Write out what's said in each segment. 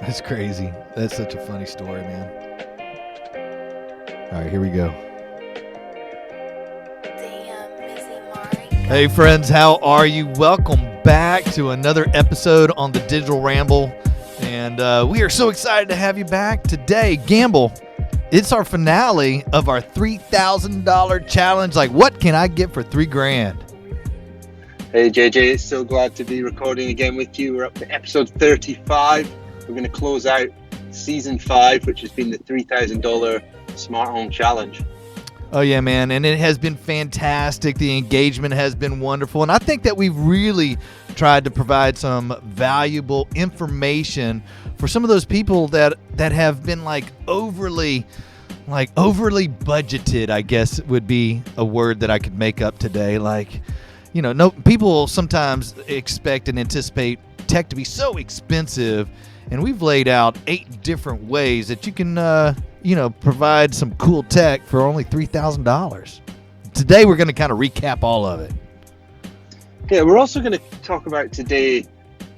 That's crazy. That's such a funny story, man. All right, here we go. Hey, friends, how are you? Welcome back to another episode on the Digital Ramble. And we are so excited to have you back today. Gamble, it's our finale of our $3,000 challenge. Like, what can I get for $3,000? Hey JJ, so glad to be recording again with you. We're up to episode 35. We're going to close out season 5, which has been the $3,000 smart home challenge. Oh, yeah, man. And it has been fantastic. The engagement has been wonderful. And I think that we've really tried to provide some valuable information for some of those people that have been overly budgeted, I guess would be a word that I could make up today. No people sometimes expect and anticipate tech to be so expensive. And we've laid out 8 different ways that you can provide some cool tech for only $3,000. Today, we're going to kind of recap all of it. Yeah, we're also going to talk about today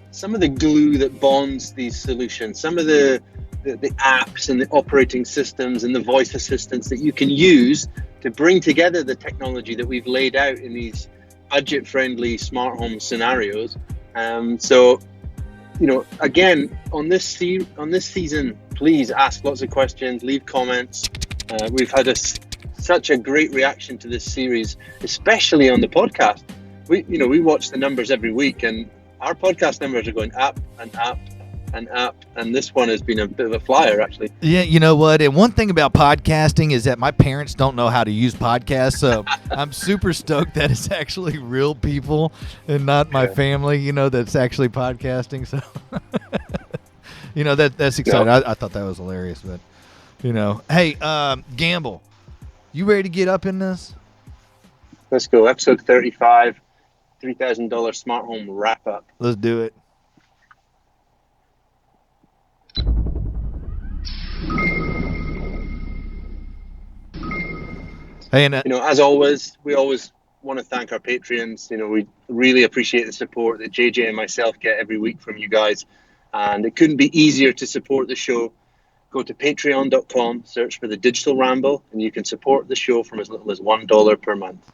some of the glue that bonds these solutions, some of the apps and the operating systems and the voice assistants that you can use to bring together the technology that we've laid out in these budget-friendly smart home scenarios. Again, on this season, please ask lots of questions, leave comments. We've had such a great reaction to this series, especially on the podcast. We watch the numbers every week, and our podcast numbers are going up and up and up, and this one has been a bit of a flyer, actually. Yeah, you know what? And one thing about podcasting is that my parents don't know how to use podcasts, so I'm super stoked that it's actually real people and not my family, that's actually podcasting. So, that's exciting. Yeah. I thought that was hilarious, but, Hey, Gamble, you ready to get up in this? Let's go. Episode 35, $3,000 smart home wrap up. Let's do it. Hey, and as always, we always want to thank our Patreons. We really appreciate the support that JJ and myself get every week from you guys. And it couldn't be easier to support the show. Go to patreon.com, search for the Digital Ramble, and you can support the show from as little as $1 per month.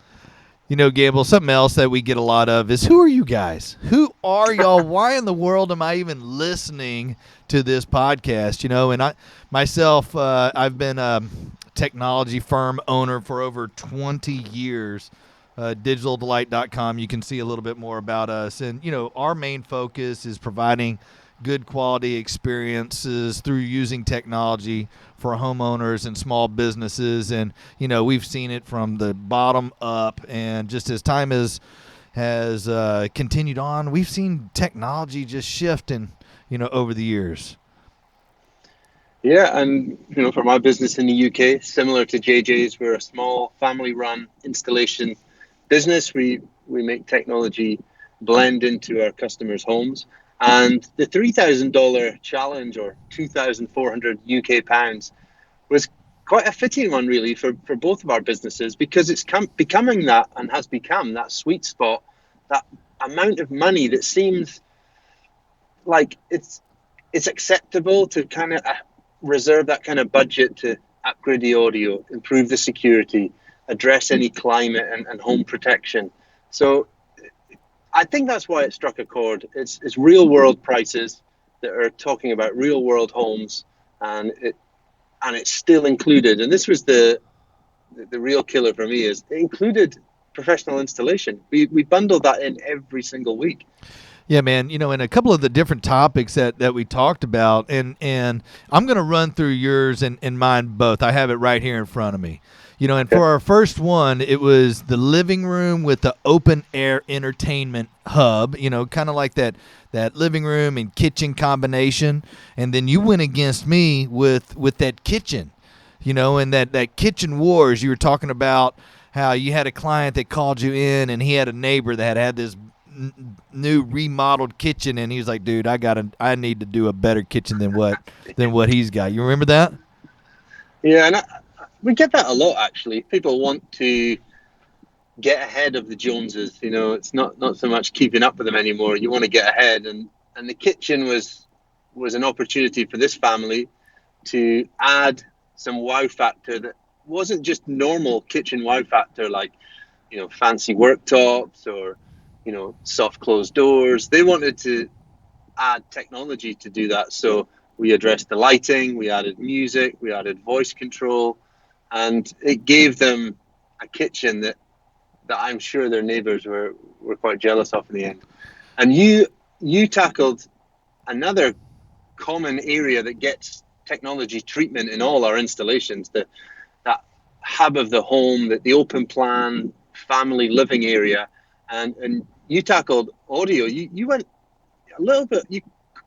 Gamble, something else that we get a lot of is, who are you guys? Who are y'all? Why in the world am I even listening to this podcast? And I've been a technology firm owner for over 20 years. DigitalDelight.com. You can see a little bit more about us. And, our main focus is providing good quality experiences through using technology for homeowners and small businesses. And, we've seen it from the bottom up. And just as time has continued on, we've seen technology just shift over the years. Yeah, and for my business in the UK, similar to JJ's, we're a small family-run installation business. We make technology blend into our customers' homes. And the $3,000 challenge, or 2,400 UK pounds, was quite a fitting one, really, for both of our businesses, because it's becoming that, and has become that sweet spot, that amount of money that seems like it's acceptable to kind of reserve that kind of budget to upgrade the audio, improve the security, address any climate and home protection. So I think that's why it struck a chord. It's real world prices that are talking about real world homes, and it's still included. And this was the real killer for me, is it included professional installation. We bundled that in every single week. Yeah, man. And a couple of the different topics that we talked about, and I'm going to run through yours and mine both. I have it right here in front of me. And for our first one, it was the living room with the open air entertainment hub, kind of like that living room and kitchen combination. And then you went against me with that kitchen, and that kitchen wars. You were talking about how you had a client that called you in, and he had a neighbor that had this new remodeled kitchen, and he was like, dude, I need to do a better kitchen than what he's got. You remember that? Yeah, and we get that a lot, actually. People want to get ahead of the Joneses. It's not so much keeping up with them anymore. You want to get ahead, and the kitchen was was an opportunity for this family to add some wow factor that wasn't just normal kitchen wow factor, like, fancy worktops or, soft closed doors. They wanted to add technology to do that. So we addressed the lighting, we added music, we added voice control, and it gave them a kitchen that I'm sure their neighbors were quite jealous of in the end. And you tackled another common area that gets technology treatment in all our installations, that hub of the home, that the open plan family living area, and you tackled audio. You went a little bit. You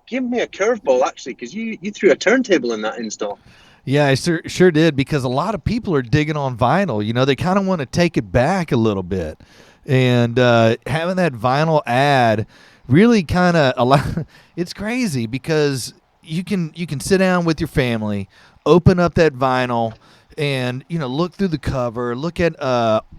gave me a curveball actually, because you threw a turntable in that install. Yeah, I sure did, because a lot of people are digging on vinyl. They kind of want to take it back a little bit, and having that vinyl ad really kind of allow. It's crazy because you can sit down with your family, open up that vinyl, and look through the cover, look at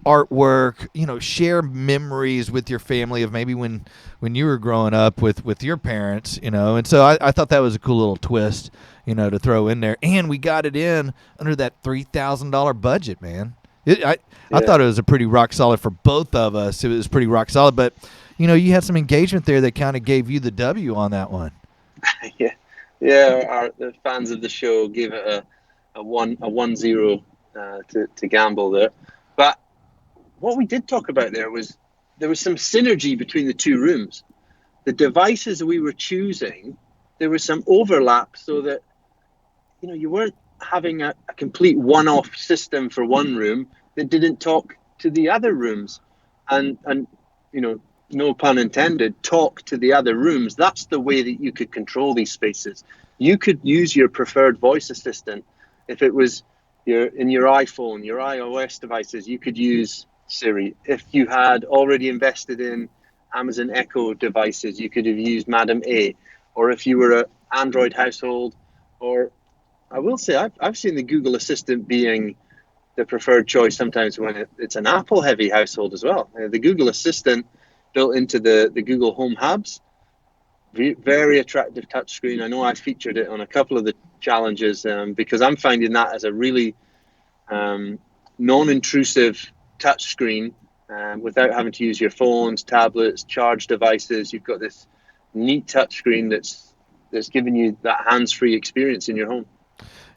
artwork, share memories with your family of maybe when you were growing up with your parents, and so I thought that was a cool little twist, to throw in there, and we got it in under that $3,000 budget, man. I Yeah, thought it was a pretty rock solid for both of us. It was pretty rock solid, but you had some engagement there that kind of gave you the W on that one. yeah, yeah. The fans of the show gave it a 1-0 to Gamble there, but what we did talk about there was some synergy between the two rooms. The devices we were choosing, there was some overlap, so that you weren't having a complete one-off system for one room that didn't talk to the other rooms, and no pun intended, talk to the other rooms. That's the way that you could control these spaces. You could use your preferred voice assistant. If it was in your iPhone, your iOS devices, you could use Siri. If you had already invested in Amazon Echo devices, you could have used Madam A. Or if you were an Android household, or I will say I've seen the Google Assistant being the preferred choice sometimes when it's an Apple heavy household as well. The Google Assistant built into the Google Home hubs, very attractive touchscreen. I know I featured it on a couple of the challenges, because I'm finding that as a really non-intrusive touchscreen, without having to use your phones, tablets, charge devices. You've got this neat touchscreen that's giving you that hands-free experience in your home.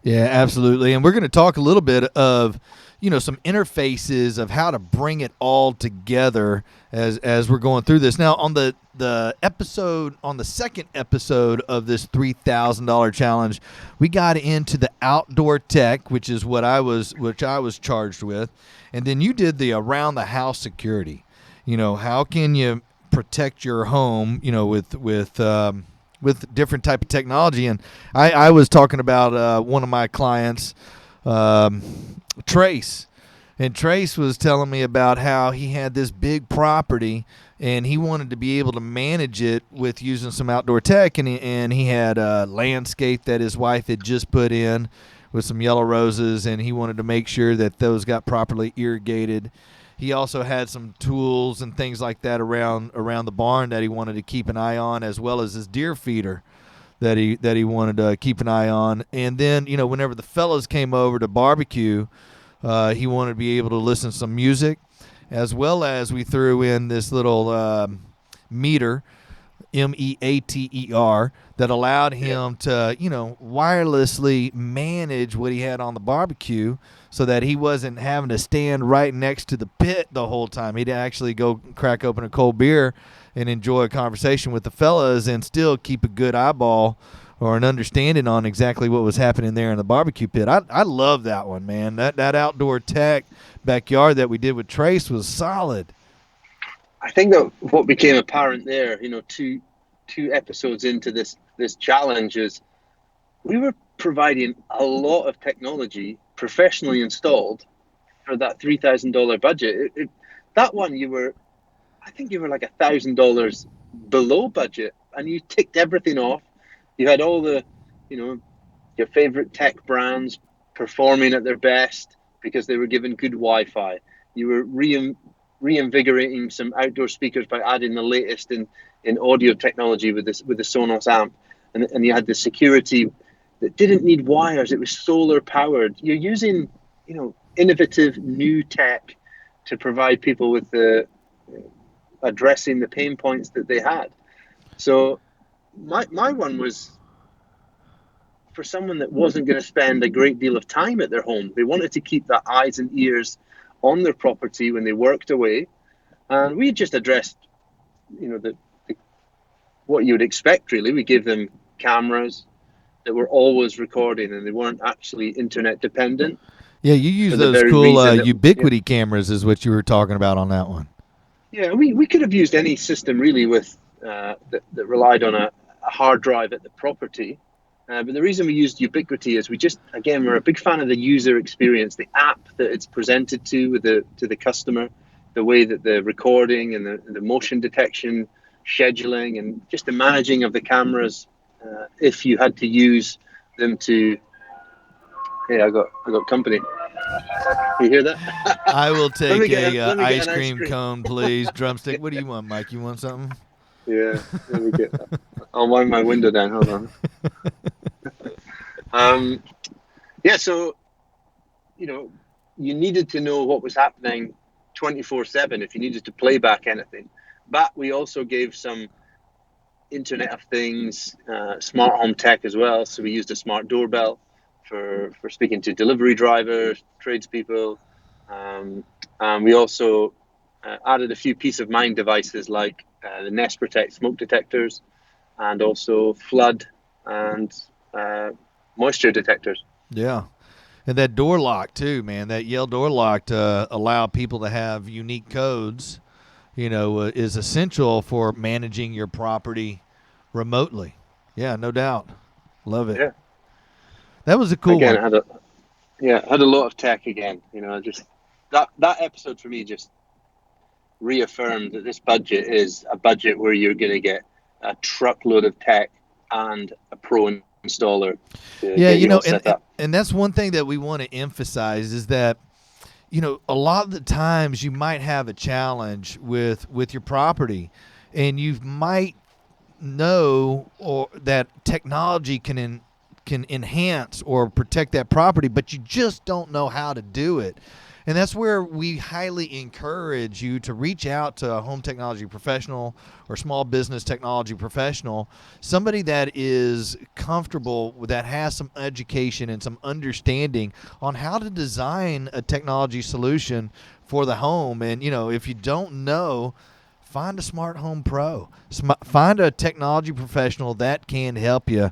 Yeah, absolutely. And we're going to talk a little bit of, some interfaces of how to bring it all together as we're going through this. Now, on the episode, on the second episode of this $3,000 challenge, we got into the outdoor tech, which I was charged with, and then you did the around the house security. How can you protect your home, with different type of technology. And I was talking about one of my clients, Trace. And Trace was telling me about how he had this big property and he wanted to be able to manage it with using some outdoor tech. And he had a landscape that his wife had just put in with some yellow roses, and he wanted to make sure that those got properly irrigated. He also had some tools and things like that around the barn that he wanted to keep an eye on, as well as his deer feeder that he wanted to keep an eye on. And then whenever the fellas came over to barbecue, he wanted to be able to listen to some music, as well as we threw in this little meter, MEATER, that allowed him to, wirelessly manage what he had on the barbecue so that he wasn't having to stand right next to the pit the whole time. He'd actually go crack open a cold beer and enjoy a conversation with the fellas and still keep a good eyeball or an understanding on exactly what was happening there in the barbecue pit. I love that one, man. That outdoor tech backyard that we did with Trace was solid. I think that what became apparent there, two episodes into this challenge, is we were providing a lot of technology professionally installed for that $3,000 budget. That one I think you were like $1,000 below budget, and you ticked everything off. You had all you know, your favorite tech brands performing at their best because they were given good Wi-Fi. You were reinvigorating some outdoor speakers by adding the latest in audio technology with the Sonos amp. and you had the security that didn't need wires. It was solar powered. You're using, innovative new tech to provide people with the addressing the pain points that they had. So my one was for someone that wasn't going to spend a great deal of time at their home. They wanted to keep their eyes and ears on their property when they worked away. And we just addressed, what you would expect, really. We gave them cameras that were always recording, and they weren't actually internet dependent. Yeah, you use For the those very cool reason that, ubiquity cameras is what you were talking about on that one. yeah, we could have used any system really with that relied on a hard drive at the property. But the reason we used Ubiquiti is we're a big fan of the user experience, the app that it's presented to the customer, the way that the recording and the motion detection, scheduling, and just the managing of the cameras. If you had to use them to, hey, I got company. You hear that? I will take Let me get ice an ice cream cream. cone, please. Drumstick. What do you want, Mike? You want something? Yeah, let me get. I'll wind my window down. Hold on. Yeah, so you needed to know what was happening 24/7 if you needed to play back anything. But we also gave some Internet of Things, smart home tech as well. So we used a smart doorbell for speaking to delivery drivers, tradespeople. And we also added a few peace of mind devices like the Nest Protect smoke detectors and also flood and moisture detectors. Yeah. And that door lock too, man. That Yale door lock to allow people to have unique codes, is essential for managing your property remotely. Yeah, no doubt. Love it. Yeah. That was a cool Again, one. had a lot of tech again. Just that episode for me just reaffirmed that this budget is a budget where you're going to get a truckload of tech and a pro installer to Yeah, get you all set up. and that's one thing that we want to emphasize is that a lot of the times you might have a challenge with your property, and you might know or that technology can enhance or protect that property, but you just don't know how to do it. And that's where we highly encourage you to reach out to a home technology professional or small business technology professional, somebody that is comfortable, that has some education and some understanding on how to design a technology solution for the home. And, if you don't know, find a smart home pro. Find a technology professional that can help you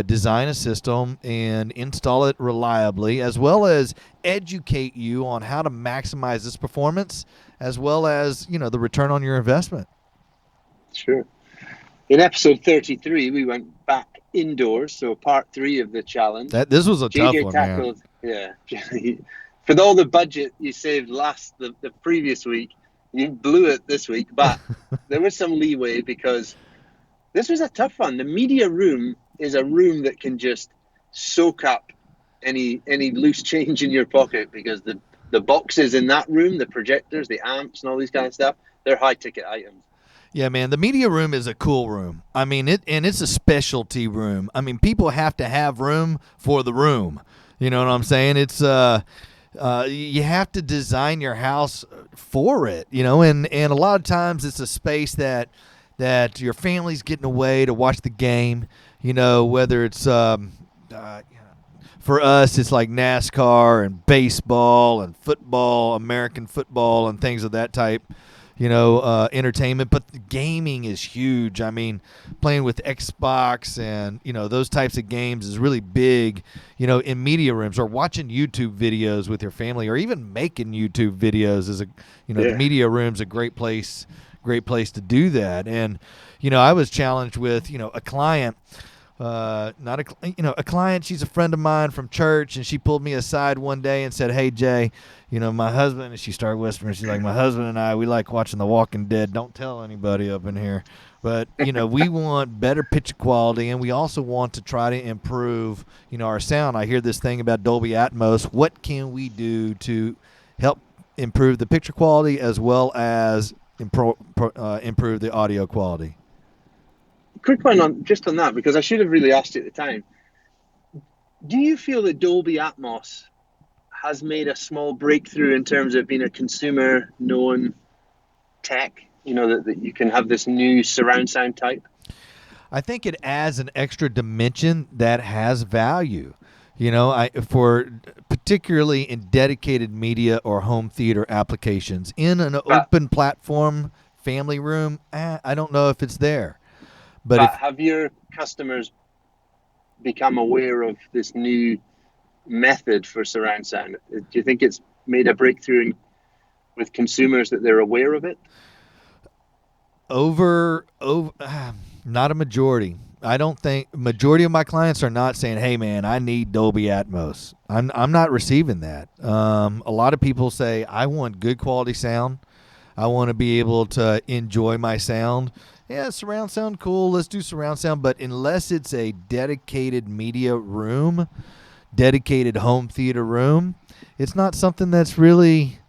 design a system and install it reliably, as well as educate you on how to maximize its performance, as well as the return on your investment. Sure. In episode 33, we went back indoors, so part 3 of the challenge. This was a tough JJ one, tackled, man. Yeah. For all the budget you saved the previous week, you blew it this week, but there was some leeway because this was a tough one. The media room is a room that can just soak up any loose change in your pocket because the boxes in that room, the projectors, the amps, and all these kind of stuff, they're high ticket items. Yeah, man, the media room is a cool room. I mean, it's a specialty room. I mean, people have to have room for the room. You know what I'm saying? It's you have to design your house for it, and a lot of times it's a space that your family's getting away to watch the game, whether it's for us it's like NASCAR and baseball and football, American football and things of that type, entertainment. But the gaming is huge. I mean, playing with Xbox and those types of games is really big, in media rooms, or watching YouTube videos with your family, or even making YouTube videos is the media room's a great place to do that. And I was challenged with a client, not a client. She's a friend of mine from church, and she pulled me aside one day and said, "Hey Jay, my husband," and she started whispering, she's like, "My husband and I, we like watching The Walking Dead. Don't tell anybody up in here, but we want better picture quality, and we also want to try to improve our sound. I hear this thing about Dolby Atmos. What can we do to help improve the picture quality as well as improve the audio quality?" quick one on that, because I should have really asked you at the time. Do you feel that Dolby Atmos has made a small breakthrough in terms of being a consumer known tech? That you can have this new surround sound type. I think it adds an extra dimension that has value. For particularly in dedicated media or home theater applications in an But open platform family room, I don't know if it's there. But but if have your customers become aware of this new method for surround sound? Do you think it's made a breakthrough with consumers, that they're aware of it? over not a majority. I don't think majority of my clients are not saying, "Hey, man, I need Dolby Atmos." I'm not receiving that. A lot of people say, "I want good quality sound. I want to be able to enjoy my sound." Yeah, surround sound, cool. Let's do surround sound. But unless it's a dedicated media room, dedicated home theater room, it's not something that's really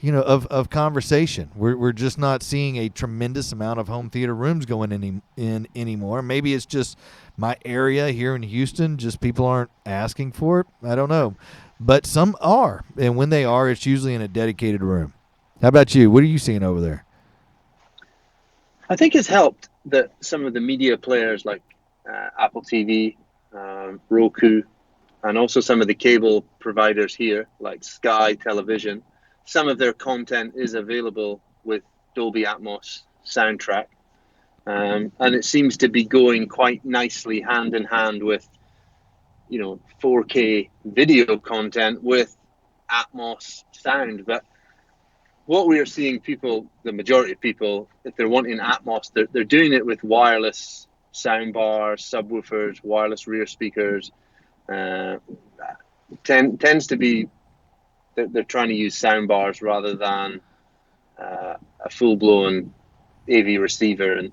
of conversation. We're just not seeing a tremendous amount of home theater rooms going in anymore. Maybe it's just my area here in Houston, just people aren't asking for it. I don't know. But some are. And when they are, it's usually in a dedicated room. How about you? What are you seeing over there? I think it's helped that some of the media players like Apple TV, Roku, and also some of the cable providers here like Sky Television, some of their content is available with Dolby Atmos soundtrack. And it seems to be going quite nicely hand in hand with 4K video content with Atmos sound. But what we are seeing, the majority of people, if they're wanting Atmos, they're doing it with wireless sound bars, subwoofers, wireless rear speakers. Tends to be that they're trying to use sound bars rather than a full-blown AV receiver and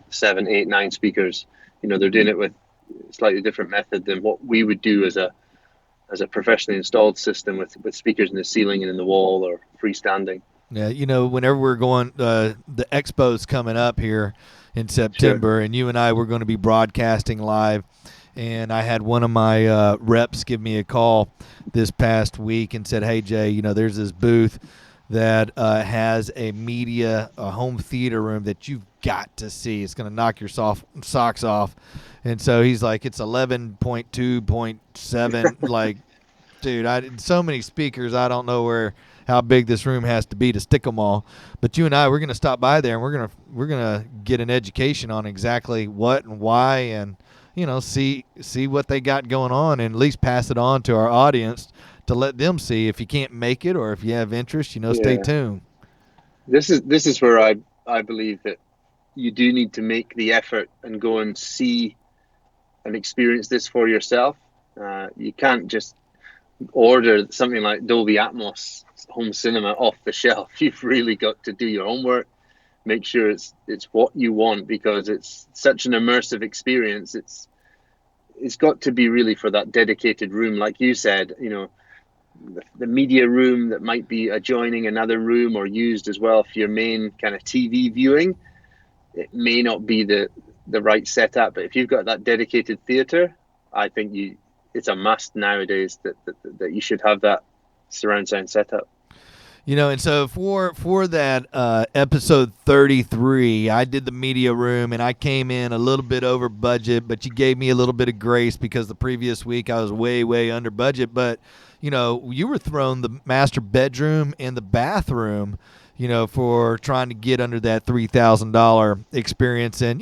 7, 8, 9 speakers. They're doing it with a slightly different method than what we would do as a professionally installed system with speakers in the ceiling and in the wall or freestanding. Yeah, whenever we're going, the expo's coming up here in September, Sure. and you and I were going to be broadcasting live. And I had one of my reps give me a call this past week and said, "Hey, Jay, there's this booth that has a home theater room that you've got to see. It's going to knock your socks off." And so he's like, "It's 11.2.7." Like, dude, so many speakers. I don't know how big this room has to be to stick them all. But you and I, we're going to stop by there and we're gonna get an education on exactly what and why, and see what they got going on, and at least pass it on to our audience to let them see. If you can't make it or if you have interest, stay Yeah. tuned. This is where I believe that you do need to make the effort and go and see and experience this for yourself. You can't just order something like Dolby Atmos home cinema off the shelf. You've really got to do your homework, make sure it's what you want, because it's such an immersive experience. It's got to be really for that dedicated room, like you said. The media room that might be adjoining another room or used as well for your main kind of TV viewing. It may not be the right setup, but if you've got that dedicated theater, I think it's a must nowadays that you should have that surround sound setup. And so for that episode 33, I did the media room, and I came in a little bit over budget, but you gave me a little bit of grace because the previous week I was way under budget. But you were thrown the master bedroom and the bathroom, for trying to get under that $3,000 experience, and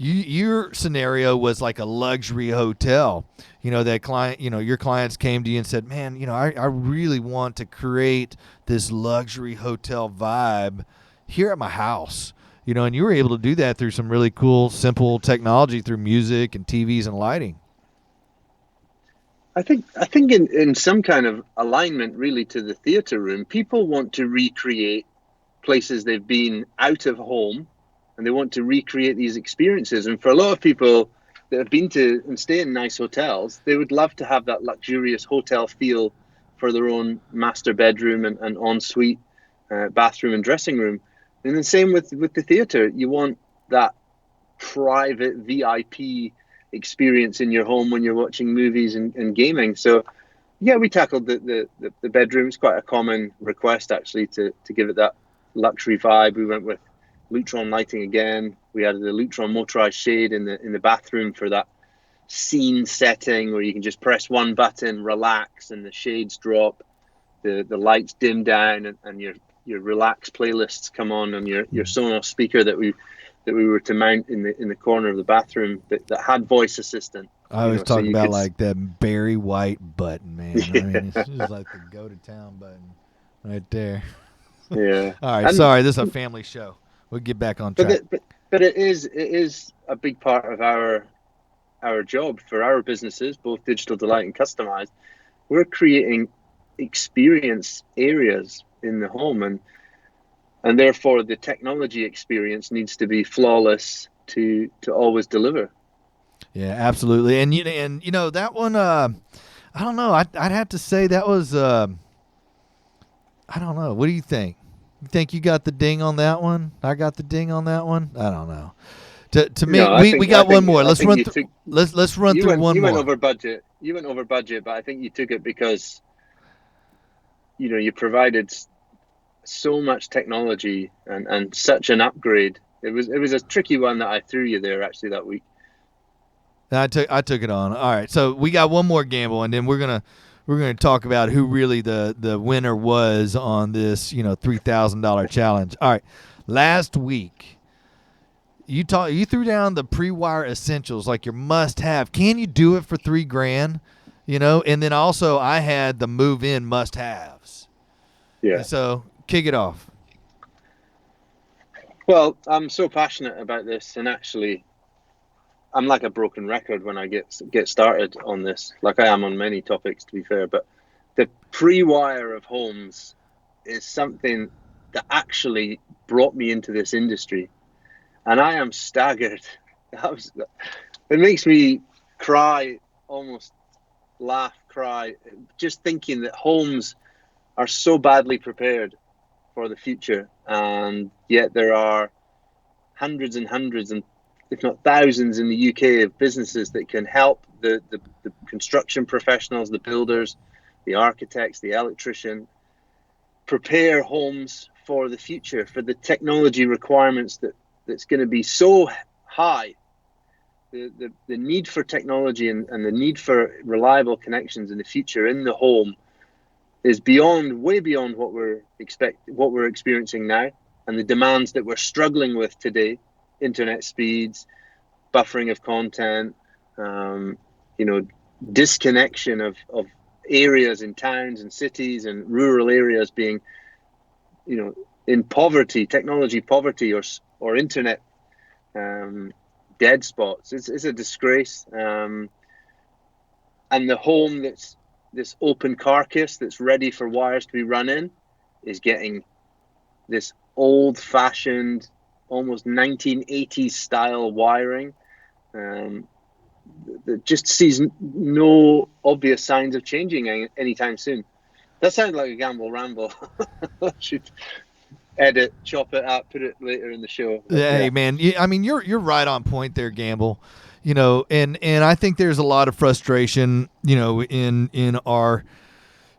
your scenario was like a luxury hotel. That client, your clients came to you and said, "Man, I really want to create this luxury hotel vibe here at my house." And you were able to do that through some really cool, simple technology through music and TVs and lighting. I think in some kind of alignment really to the theater room, people want to recreate places they've been out of home, and they want to recreate these experiences. And for a lot of people that have been to and stay in nice hotels, they would love to have that luxurious hotel feel for their own master bedroom and ensuite bathroom and dressing room. And the same with the theater. You want that private VIP experience in your home when you're watching movies and gaming. So yeah, we tackled the bedroom. It's quite a common request actually to give it that luxury vibe. We went with Lutron lighting again. We added the Lutron motorized shade in the bathroom for that scene setting where you can just press one button, relax, and the shades drop, the lights dim down, and your relaxed playlists come on your Sonos speaker that we were to mount in the corner of the bathroom that had voice assistant. I always So talk you about could, like that Barry White button, man. yeah, I mean, it's just like the go to town button right there. yeah. All right, And sorry, this is a family show. We'll get back on but track. but it is a big part of our job for our businesses, both Digital Delight and Customized. We're creating experience areas in the home, and therefore the technology experience needs to be flawless to always deliver. Yeah, absolutely. And you know that one. I don't know. I'd have to say that was. I don't know. What do you think? You think you got the ding on that one? I got the ding on that one. I don't know. To me, No, we got one more. I Let's think run you through. took Let's run through one you went more. over budget. You went over budget, but I think you took it because you provided so much technology and such an upgrade. It was a tricky one that I threw you there actually that week. I took it on. All right, so we got one more gamble, and then we're gonna talk about who really the winner was on this $3,000 challenge. All right, last week you threw down the pre-wire essentials like your must-have. Can you do it for $3,000? And then also I had the move-in must-haves. Yeah. And so kick it off. Well, I'm so passionate about this, and actually, I'm like a broken record when I get started on this, like I am on many topics, to be fair. But the pre-wire of homes is something that actually brought me into this industry, and I am staggered. It makes me cry, almost laugh, cry, just thinking that homes are so badly prepared for the future, and yet there are hundreds and hundreds and if not thousands in the UK of businesses that can help the construction professionals, the builders, the architects, the electrician prepare homes for the future, for the technology requirements that's going to be so high. The need for technology and the need for reliable connections in the future in the home is way beyond what we're experiencing now, and the demands that we're struggling with today. Internet speeds, buffering of content, disconnection of areas in towns and cities and rural areas being, in poverty, technology poverty or internet dead spots. It's a disgrace. And the home that's this open carcass that's ready for wires to be run in is getting this old-fashioned, almost 1980s style wiring that just sees no obvious signs of changing anytime soon. That sounds like a Gamble Ramble. I should edit, chop it up, put it later in the show. But, Hey man, I mean you're right on point there, Gamble. And I think there's a lot of frustration, in our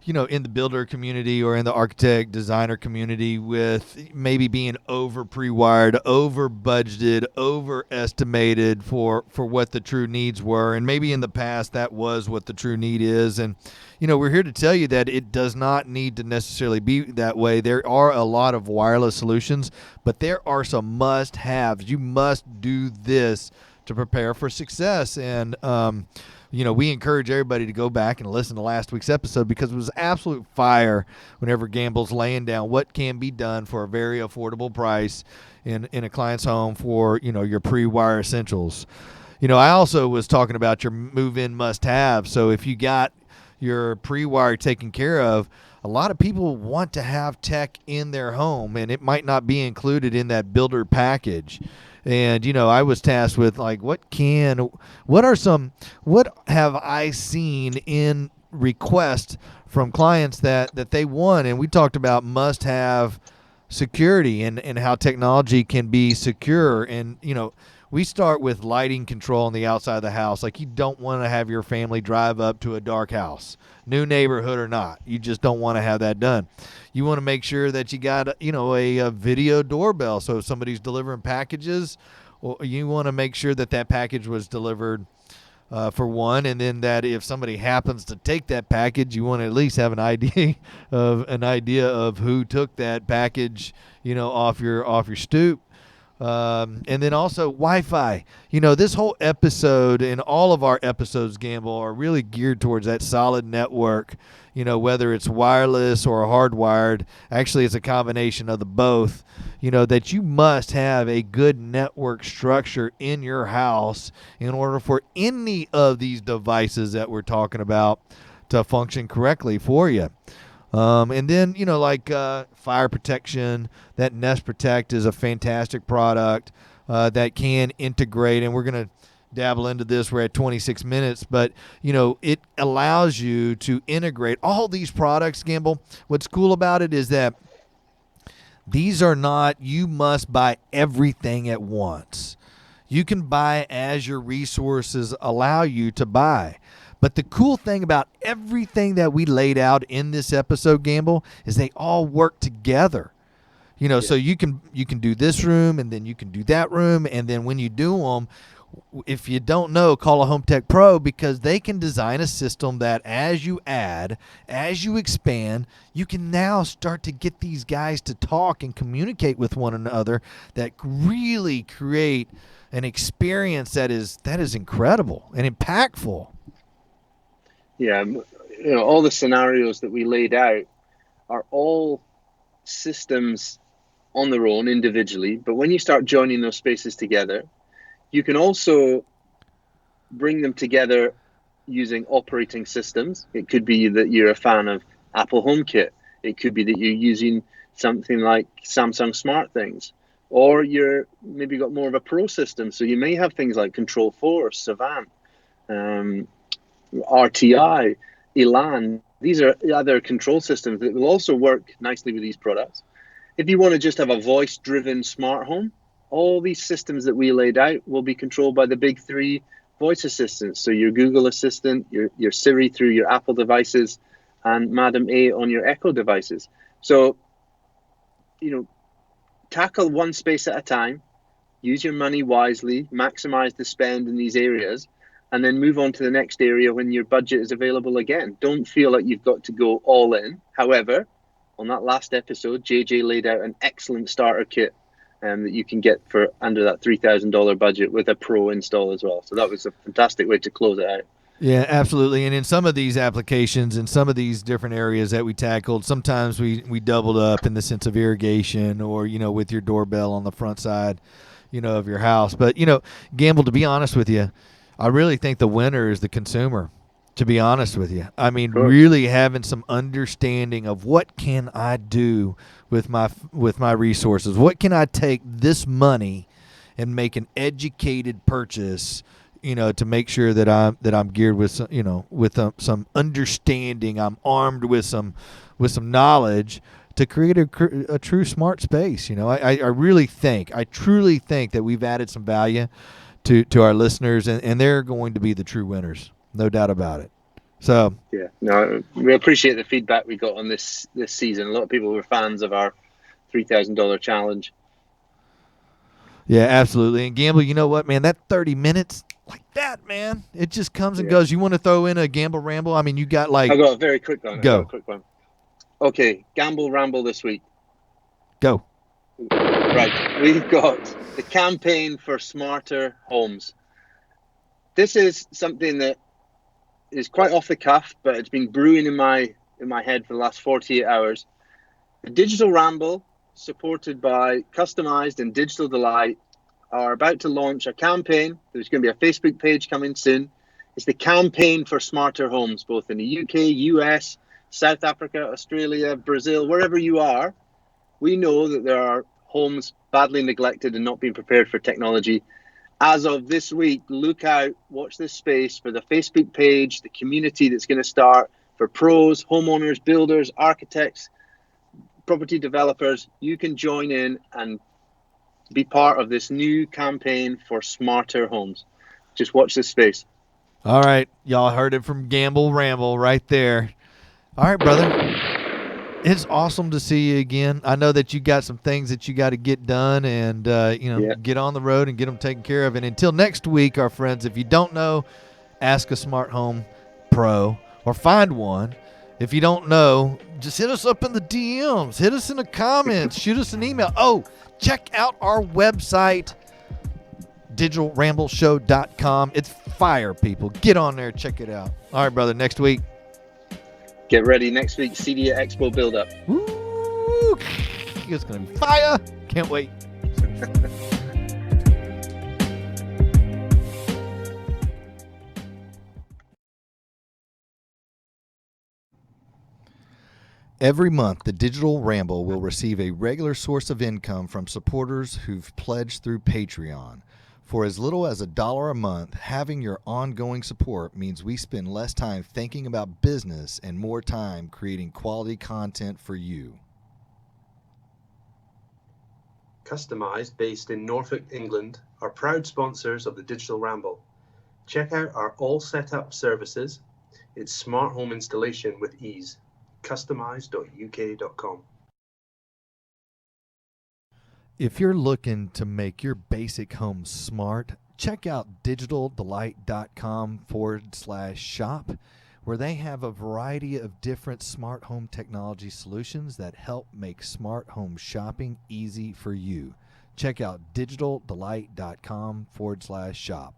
in the builder community or in the architect designer community with maybe being over pre-wired, over budgeted, overestimated for what the true needs were. And maybe in the past that was what the true need is. And, we're here to tell you that it does not need to necessarily be that way. There are a lot of wireless solutions, but there are some must-haves. You must do this to prepare for success. And, we encourage everybody to go back and listen to last week's episode because it was absolute fire whenever Gamble's laying down what can be done for a very affordable price in a client's home for, your pre-wire essentials. I also was talking about your move-in must-have. So if you got your pre-wire taken care of, a lot of people want to have tech in their home, and it might not be included in that builder package. And, I was tasked with like, what have I seen in requests from clients that they want? And we talked about must have security and how technology can be secure. And, we start with lighting control on the outside of the house. Like, you don't want to have your family drive up to a dark house, new neighborhood or not. You just don't want to have that done. You want to make sure that you got, a video doorbell. So if somebody's delivering packages, or you want to make sure that that package was delivered, for one, and then that if somebody happens to take that package, you want to at least have an idea of who took that package, off your stoop. And then also Wi-Fi. This whole episode and all of our episodes, Gamble, are really geared towards that solid network. Whether it's wireless or hardwired. Actually, it's a combination of the both. That you must have a good network structure in your house in order for any of these devices that we're talking about to function correctly for you. And then, like fire protection, that Nest Protect is a fantastic product that can integrate. And we're going to dabble into this. We're at 26 minutes, but, it allows you to integrate all these products, Gamble. What's cool about it is that these are not, you must buy everything at once. You can buy as your resources allow you to buy. But the cool thing about everything that we laid out in this episode, Gamble, is they all work together. So you can do this room, and then you can do that room, and then when you do them, if you don't know, call a Home Tech Pro, because they can design a system that as you add, as you expand, you can now start to get these guys to talk and communicate with one another that really create an experience that is incredible and impactful. Yeah, all the scenarios that we laid out are all systems on their own individually, but when you start joining those spaces together, you can also bring them together using operating systems. It could be that you're a fan of Apple HomeKit. It could be that you're using something like Samsung SmartThings, or you're maybe got more of a pro system. So you may have things like Control 4, Savant, RTI, Elan. These are other control systems that will also work nicely with these products. If you want to just have a voice-driven smart home, all these systems that we laid out will be controlled by the big three voice assistants. So your Google Assistant, your Siri through your Apple devices, and Madam A on your Echo devices. So, tackle one space at a time, use your money wisely, maximize the spend in these areas, and then move on to the next area when your budget is available again. Don't feel like you've got to go all in. However, on that last episode, JJ laid out an excellent starter kit that you can get for under that $3,000 budget with a pro install as well. So that was a fantastic way to close it out. Yeah, absolutely. And in some of these applications and some of these different areas that we tackled, sometimes we doubled up in the sense of irrigation or, with your doorbell on the front side, of your house. But, Gamble, to be honest with you, I really think the winner is the consumer, to be honest with you. I mean, really having some understanding of what can I do with my resources? What can I take this money and make an educated purchase, to make sure that I'm geared with some understanding. I'm armed with some knowledge to create a true smart space. I truly think that we've added some value to our listeners, and they're going to be the true winners, no doubt about it. So we appreciate the feedback we got on this season. A lot of people were fans of our $3,000 challenge. Yeah, absolutely. And Gamble, you know what, man? That 30 minutes like that, man, it just comes and goes. You want to throw in a Gamble Ramble? I mean, you got like... I got a very quick one. Go. Okay, Gamble Ramble this week. Go. Right, we've got the campaign for smarter homes. This is something that is quite off the cuff, but it's been brewing in my head for the last 48 hours. The Digital Ramble, supported by Customized and Digital Delight, are about to launch a campaign. There's going to be a Facebook page coming soon. It's the campaign for smarter homes, both in the UK, US, South Africa, Australia, Brazil, wherever you are. We know that there are homes badly neglected and not being prepared for technology. As of this week, look out, watch this space for the Facebook page, the community that's going to start for pros, homeowners, builders, architects, property developers, you can join in and be part of this new campaign for smarter homes. Just watch this space. All right. Y'all heard it from Gamble Ramble right there. All right, brother. It's awesome to see you again. I know that you got some things that you got to get done and, get on the road and get them taken care of. And until next week, our friends, if you don't know, ask a smart home pro or find one. If you don't know, just hit us up in the DMs. Hit us in the comments. Shoot us an email. Oh, check out our website, digitalrambleshow.com. It's fire, people. Get on there. Check it out. All right, brother. Next week. Get ready. Next week, CEDIA Expo build-up. Woo! It's going to be fire. Can't wait. Every month, the Digital Ramble will receive a regular source of income from supporters who've pledged through Patreon. For as little as $1 a month, having your ongoing support means we spend less time thinking about business and more time creating quality content for you. Customized, based in Norfolk, England, are proud sponsors of the Digital Ramble. Check out our all set up services. It's smart home installation with ease. Customize.uk.com. If you're looking to make your basic home smart, check out digitaldelight.com/shop, where they have a variety of different smart home technology solutions that help make smart home shopping easy for you. Check out digitaldelight.com/shop.